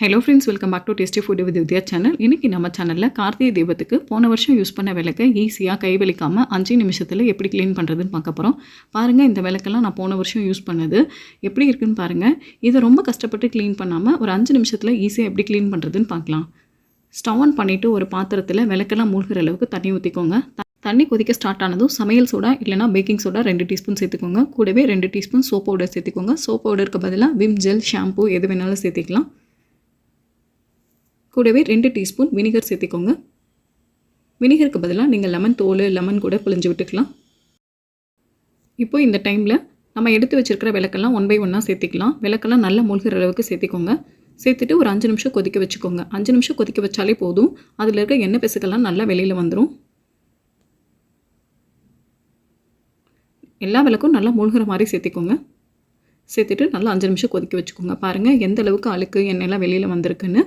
Hello friends, welcome back to tasty food with Vidya channel. இன்றைக்கி நம்ம சேனலில் கார்த்திகை தீபத்துக்கு போன வருஷம் யூஸ் பண்ண விளக்கை ஈஸியாக கை வலிக்காமல் 5 நிமிஷத்தில் எப்படி க்ளீன் பண்ணுறதுன்னு பார்க்க போகிறோம். பாருங்கள், இந்த விளக்கெல்லாம் நான் போன வருஷம் யூஸ் பண்ணது எப்படி இருக்குன்னு பாருங்கள். இதை ரொம்ப கஷ்டப்பட்டு க்ளீன் பண்ணாமல் ஒரு 5 நிமிஷத்தில் ஈஸியாக எப்படி க்ளீன் பண்ணுறதுன்னு பார்க்கலாம். ஸ்டவ் ஆன் பண்ணிவிட்டு ஒரு பாத்திரத்தில் விளக்கெல்லாம் மூழ்கிற அளவுக்கு தண்ணி ஊற்றிக்கோங்க. தண்ணி கொதிக்க ஸ்டார்ட் ஆனதும் சமையல் சோடா இல்லைனா பேக்கிங் சோடா 2 டீஸ்பூன் சேர்த்துக்கோங்க. கூடவே 2 டீஸ்பூன் சோப் பவுடர் சேர்த்துக்கோங்க. சோப் பவுடருக்கு பதிலாக விம் ஜெல், ஷாம்பு எது வேணாலும் சேர்த்துக்கலாம். கூடவே 2 டீஸ்பூன் வினிகர் சேர்த்துக்கோங்க. வினிகருக்கு பதிலாக நீங்கள் லெமன் தோல், லெமன் கூட புழிஞ்சு விட்டுக்கலாம். இப்போ இந்த டைமில் நம்ம எடுத்து வச்சுருக்கிற விளக்கெல்லாம் 1 by 1 சேர்த்துக்கலாம். விளக்கெல்லாம் நல்லா மூழ்கிற அளவுக்கு சேர்த்துக்கோங்க. சேர்த்துட்டு ஒரு 5 நிமிஷம் கொதிக்க வச்சுக்கோங்க. 5 நிமிஷம் கொதிக்க வச்சாலே போதும். அதில் இருக்க எண்ணெய் பிசுக்கெல்லாம் நல்லா வெளியில் வந்துடும். எல்லா விளக்கும் நல்லா மூழ்கிற மாதிரி சேர்த்துக்கோங்க. சேர்த்துட்டு நல்லா 5 நிமிஷம் கொதிக்க வச்சுக்கோங்க. பாருங்கள் எந்த அளவுக்கு அழுக்கு எண்ணெயெல்லாம் வெளியில் வந்திருக்குன்னு.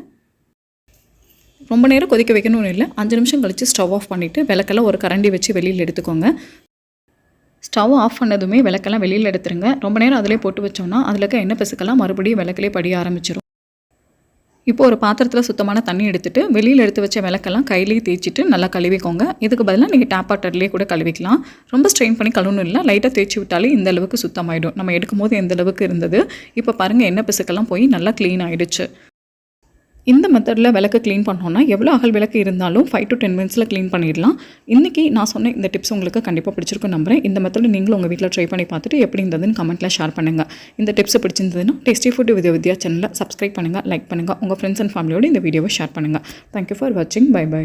ரொம்ப நேரம் கொதிக்க வைக்கணும்னு இல்லை. 5 நிமிஷம் கழித்து ஸ்டவ் ஆஃப் பண்ணிவிட்டு விளக்கெல்லாம் ஒரு கரண்டி வச்சு வெளியில் எடுத்துக்கோங்க. ஸ்டவ் ஆஃப் பண்ணதுமே விளக்கெல்லாம் வெளியில் எடுத்துருங்க. ரொம்ப நேரம் அதிலே போட்டு வச்சோன்னா அதில் இருக்க எண்ணெய் பிசுக்கெல்லாம் மறுபடியும் விளக்கிலே படிய ஆரம்பிச்சிடும். இப்போ ஒரு பாத்திரத்தில் சுத்தமான தண்ணி எடுத்துகிட்டு வெளியில் எடுத்து வச்ச விளக்கெல்லாம் கையிலேயே தேய்ச்சிட்டு நல்லா கழுவிக்கோங்க. இதுக்கு பதிலாக நீங்கள் டேப் வாட்டர்லேயே கூட கழுவிக்கலாம். ரொம்ப ஸ்ட்ரெயின் பண்ணி கழுவணும் இல்லை. லைட்டாக தேய்ச்சி விட்டாலே இந்த அளவுக்கு சுத்தமாயிடும். நம்ம எடுக்கும்போது எந்த அளவுக்கு இருந்தது. இப்போ பாருங்கள், எண்ணெய் பிசுக்கெல்லாம் போய் நல்லா க்ளீன் ஆகிடுச்சு. இந்த மெத்தடில் விளக்கு க்ளீன் பண்ணோன்னா எவ்வளோ அகல் விளக்கு இருந்தாலும் 5 to 10 மினிட்ஸில் க்ளீன் பண்ணிடலாம். இன்றைக்கி நான் சொன்ன இந்த டிப்ஸ் உங்களுக்கு கண்டிப்பாக பிடிச்சிருக்கும் நம்புறேன். இந்த மெத்தடில் நீங்களும் உங்கள் வீட்டில் ட்ரை பண்ணி பார்த்துட்டு எப்படி இருந்ததுன்னு கமெண்ட்டில் ஷேர் பண்ணுங்கள். இந்த டிப்ஸ் பிடிச்சிருந்ததுன்னா டேஸ்டி ஃபுட் வித் வித்யா சேனலை சப்ஸ்கிரைப் பண்ணுங்கள், லைக் பண்ணுங்கள், உங்கள் ஃப்ரெண்ட்ஸ் அண்ட் ஃபேமிலியோடு இந்த வீடியோவை ஷேர் பண்ணுங்கள். தேங்க்யூ ஃபார் வாட்சிங். Bye by.